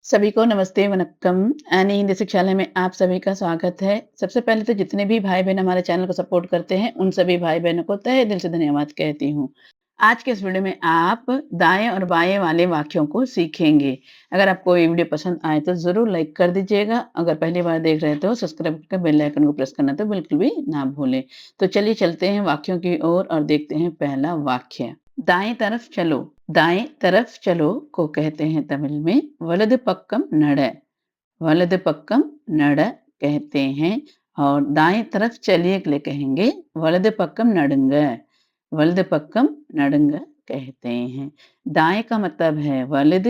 सभी को नमस्ते, वनक्कम। एनी हिंदी शिक्षालय में आप सभी का स्वागत है। सबसे पहले तो जितने भी भाई-बहन हमारे चैनल को सपोर्ट करते हैं, उन सभी भाई-बहनों को तहे दिल से धन्यवाद कहती हूँ। आज के इस वीडियो में आप दाएँ और बाएँ वाले वाक्यों को सीखेंगे। अगर आपको ये वीडियो पसंद आए तो ज़रूर लाइक कर दीजिएगा। अगर पहली बार देख रहे हैं तो सब्सक्राइब करके बेल आइकन को प्रेस करना तो बिल्कुल भी ना भूलें। तो चलिए चलते हैं वाक्यों की ओर और देखते हैं पहला वाक्य। दाएँ तरफ चलो। दाएँ तरफ चलो को कहते हैं तमिल में वलद पक्कम नड़। वलद पक्कम नड़ कहते हैं और दाएँ तरफ चलिए के लिए कहेंगे वलद पक्कम नडुंग। वलद पक्कम नडुंग कहते हैं। दाएँ का मतलब है वलद,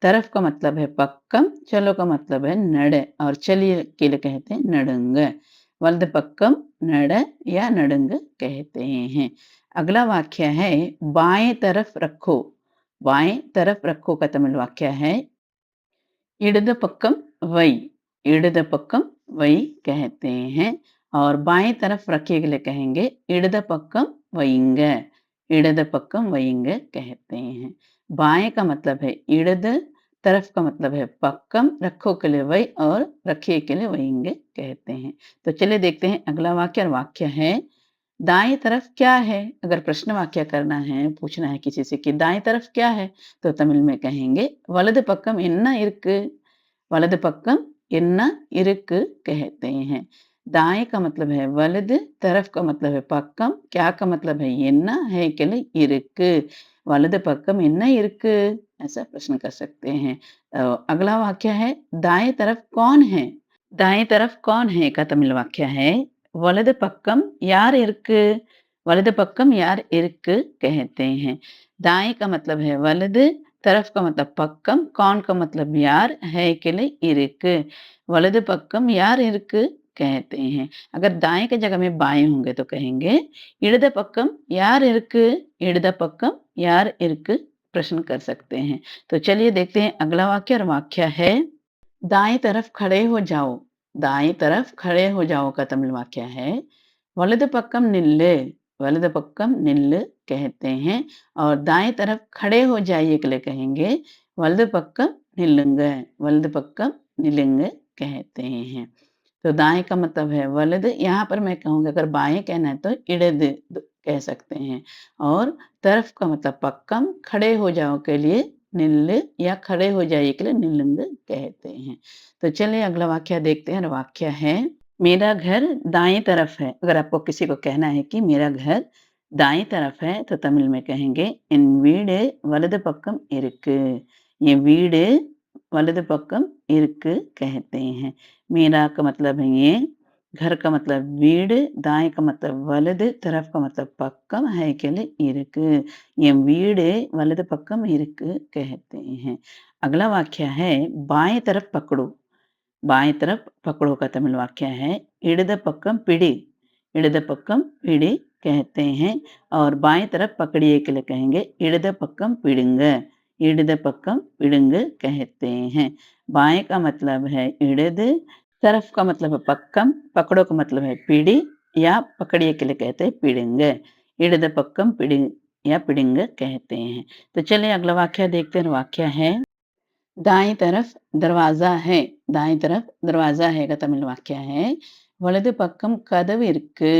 तरफ का मतलब है पक्कम, चलो का मतलब है नड़ और चलिए के लिए कहते हैं नडुंग। वलद पक्कम नड़ या नडुंग कहते हैं। अगला वाक्य है बाएं तरफ रखो। बाएं तरफ रखो का तमिल वाक्य है इडद पक्कम वई। इडद पक्कम वई कहते हैं और बाएं तरफ रखे के लिए कहेंगे इडद पक्कम वईंग। इडद पक्कम वईंग कहते हैं। बाएं का मतलब है इडद, तरफ का मतलब है पक्कम, रखो के लिए वही और रखिए के लिए वईंग कहते हैं। तो चलिए देखते हैं अगला वाक्य और वाक्य है दाएं तरफ क्या है? अगर प्रश्न वाक्य करना है, पूछना है किसी से कि दाएं तरफ क्या है? तो तमिल में कहेंगे वलது பக்கம் என்ன இருக்கு? वलது पक्कम इन्ना इरुक कहते हैं। दाएं का मतलब है वलद, तरफ का मतलब है पक्कम, क्या का मतलब है इन्ना, है के लिए इरुक। वलது पक्कम इन्ना इरुक ऐसा प्रश्न कर सकते हैं। अगला वाक्य है दाएं तरफ कौन है? दाएं तरफ कौन है का तमिल वाक्य है वलது பக்கம் யார் இருக்கு? वलது பக்கம் யார் இருக்கு कहते हैं। दाएं का मतलब है वलद, तरफ का मतलब पक्कम, कौन का मतलब यार, है के लिए इरुक। वलது பக்கம் யார் இருக்கு कहते हैं। अगर दाएं की जगह में बाएं होंगे तो कहेंगे இடது பக்கம் யார் இருக்கு? இடது பக்கம் யார் இருக்கு प्रश्न कर सकते हैं। तो चलिए देखते हैं अगला वाक्य और वाक्य है दाएं तरफ खड़े हो जाओ। दाएं तरफ खड़े हो जाओ का तमिल वाक्य है वलது பக்கம் நில்லு। वलது பக்கம் நில்லு कहते हैं और दाएं तरफ खड़े हो जाइए के लिए कहेंगे वलது பக்கம் நில்லுங்க। वलது பக்கம் நில்லுங்க कहते हैं। तो दाएं का मतलब है वलद, यहाँ पर मैं कहूँगी अगर बाएं कहना है तो इड़द कह सकते हैं और तरफ का मतलब पक्कम, खड़े हो जाओ के लिए निल्ल या खड़े हो जाइए के लिए निल्लंग कहते हैं। तो चलिए अगला वाक्य देखते हैं। वाक्य है मेरा घर दाएं तरफ है। अगर आपको किसी को कहना है कि मेरा घर दाएं तरफ है तो तमिल में कहेंगे என் வீடு வலது பக்கம் இருக்கு। ये வீடு वलद पक्कम इर्क कहते हैं। मेरा का मतलब है ये, घर का मतलब வீடு, दाएं का मतलब वलद, तरफ का मतलब पक्कम, है के लिए इर्क। ये வீடு वलद पक्कम इर्क कहते हैं। अगला वाक्य है बाएं तरफ पकड़ो। बाएं तरफ पकड़ो का तमिल वाक्य है इडद पक्कम पिड़ी। इडद पक्कम पिड़ी कहते हैं और बाएं तरफ पकड़िए के लिए कहेंगे इडद पक्कम पिड़ुंग। इडद पक्कम पिड़ुंग कहते हैं। बाएं का मतलब है इडद, तरफ का मतलब है पक्कम, पकड़ो का मतलब है पीड़ी या पकड़िए के लिए कहते हैं पिड़ुंग। इडद पक्कम पिड़िंग या पिड़ुंग कहते हैं। तो चलिए अगला वाक्य देखते हैं। वाक्य है दाएं तरफ दरवाजा है। दाएं तरफ दरवाजा है का तमिल वाक्य है वलது பக்கம் கதவு இருக்கு।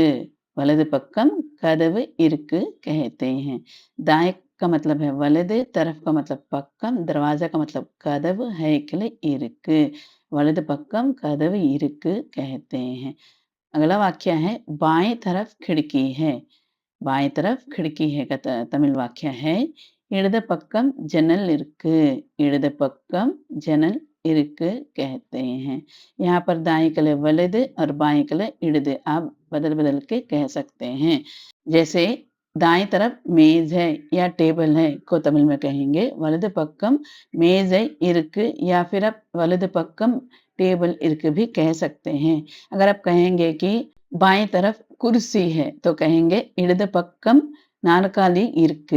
वलது பக்கம் கதவு இருக்கு कहते हैं। दाएं का मतलब है वलद, तरफ का मतलब पक्कम, दरवाजा का मतलब कदव, है के लिए इருக்கு। वलது பக்கம் கதவு இருக்கு कहते हैं। अगला वाक्य है बाएं तरफ खिड़की है। बाएं तरफ खिड़की है का तमिल वाक्य है இடது பக்கம் ஜன்னல் இருக்கு। இடது பக்கம் ஜன்னல் இருக்கு कहते हैं। यहाँ पर दाएं के लिए वलद और बाएं के लिए इड़द आप बदल बदल के कह सकते हैं। जैसे दाएं तरफ मेज है या टेबल है को तमिल में कहेंगे वलது பக்கம் மேஜை இருக்கு या फिर आप वलது பக்கம் टेबल इर्क भी कह सकते हैं। अगर आप कहेंगे कि बाएं तरफ कुर्सी है तो कहेंगे இடது பக்கம் नारकाली इर्क।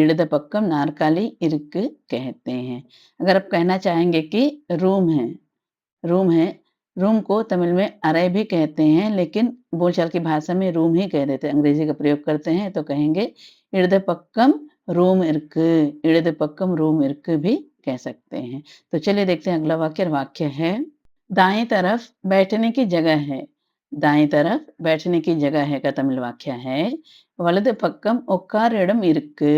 இடது பக்கம் नारकाली इर्क कहते हैं। अगर आप कहना चाहेंगे कि रूम है, रूम है, रूम को तमिल में अरे भी कहते हैं लेकिन बोलचाल की भाषा में रूम ही कह देते हैं, अंग्रेजी का प्रयोग करते हैं तो कहेंगे இடது பக்கம் रूम इर्क। இடது பக்கம் रूम इर्क भी कह सकते हैं। तो चलिए देखते हैं अगला वाक्य और वाक्य है, दाएँ तरफ बैठने की जगह है। दाएँ तरफ बैठने की जगह है का तमिल वाक्य है, वलது பக்கம் உட்கார இடம் இருக்கு।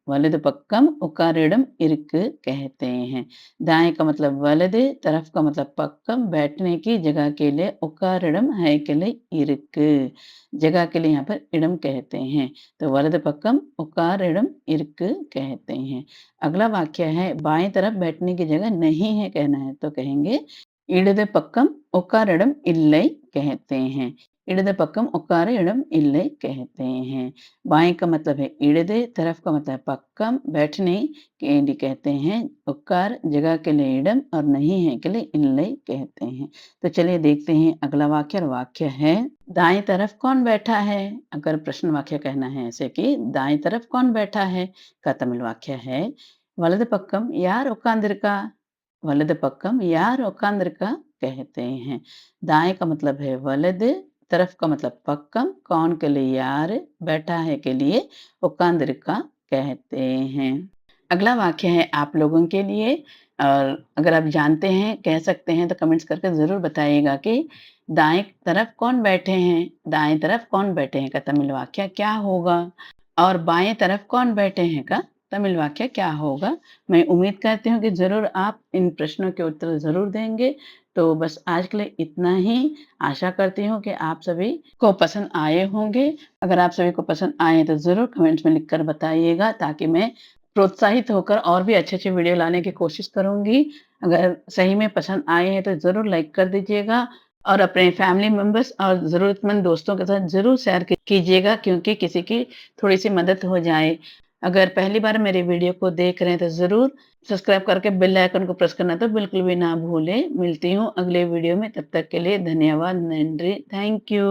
वलது பக்கம் உட்கார இடம் இருக்கு कहते हैं। दाएँ का मतलब वलது, तरफ का मतलब पक्कम, बैठने की जगह के लिए உட்கார இடம் है के लिए இருக்கு। जगह के लिए यहाँ पर इडम कहते हैं। तो वलது பக்கம் உட்கார இடம் இருக்கு कहते हैं। अगला वाक्य है, बाएँ तरफ बैठने की जगह नहीं है कहना है तो कहेंगे இடது பக்கம் உட்கார இடம் இல்லை कहते हैं। இடது பக்கம் உட்கார இடம் இல்லை कहते हैं। बाएँ का मतलब है இடது, तरफ का मतलब है पक्कम, बैठने के लिए कहते हैं उकार, जगह के लिए इडम और नहीं है के लिए इल्लै कहते हैं। तो चलिए देखते हैं अगला वाक्य और वाक्य है, दाएँ तरफ कौन बैठा है? अगर प्रश्न वाक्य कहना है ऐसे कि दाएँ तरफ कौन बैठा है का तमिल वाक्य है, वलது பக்கம் யார் உட்கார்ந்திருக்கா? वलது पक्कम यार उकांद्रिका कहते हैं। दाएं का मतलब है वलद, तरफ का मतलब पक्कम, कौन के लिए यार, बैठा है के लिए उकांद्रिका कहते हैं। अगला वाक्य है आप लोगों के लिए, और अगर आप जानते हैं, कह सकते हैं तो कमेंट्स करके ज़रूर बताइएगा कि दाएं तरफ कौन बैठे हैं, दाएं तरफ कौन बैठे हैं का तमिल वाक्य क्या होगा, और बाएं तरफ कौन बैठे हैं का तमिल वाक्य क्या होगा। मैं उम्मीद करती हूँ कि ज़रूर आप इन प्रश्नों के उत्तर ज़रूर देंगे। तो बस आज के लिए इतना ही। आशा करती हूँ कि आप सभी को पसंद आए होंगे। अगर आप सभी को पसंद आए तो ज़रूर कमेंट्स में लिखकर बताइएगा, ताकि मैं प्रोत्साहित होकर और भी अच्छे-अच्छे वीडियो लाने की कोशिश करूँगी। अगर सही में पसंद आए हैं तो ज़रूर लाइक कर दीजिएगा, और अपने फैमिली मेंबर्स और ज़रूरतमंद दोस्तों के साथ ज़रूर शेयर कीजिएगा, क्योंकि किसी की थोड़ी-सी मदद हो जाए। अगर पहली बार मेरे वीडियो को देख रहे हैं तो ज़रूर सब्सक्राइब करके बेल आइकन को प्रेस करना तो बिल्कुल भी ना भूलें। मिलती हूँ अगले वीडियो में, तब तक के लिए धन्यवाद, नंरी, थैंक यू।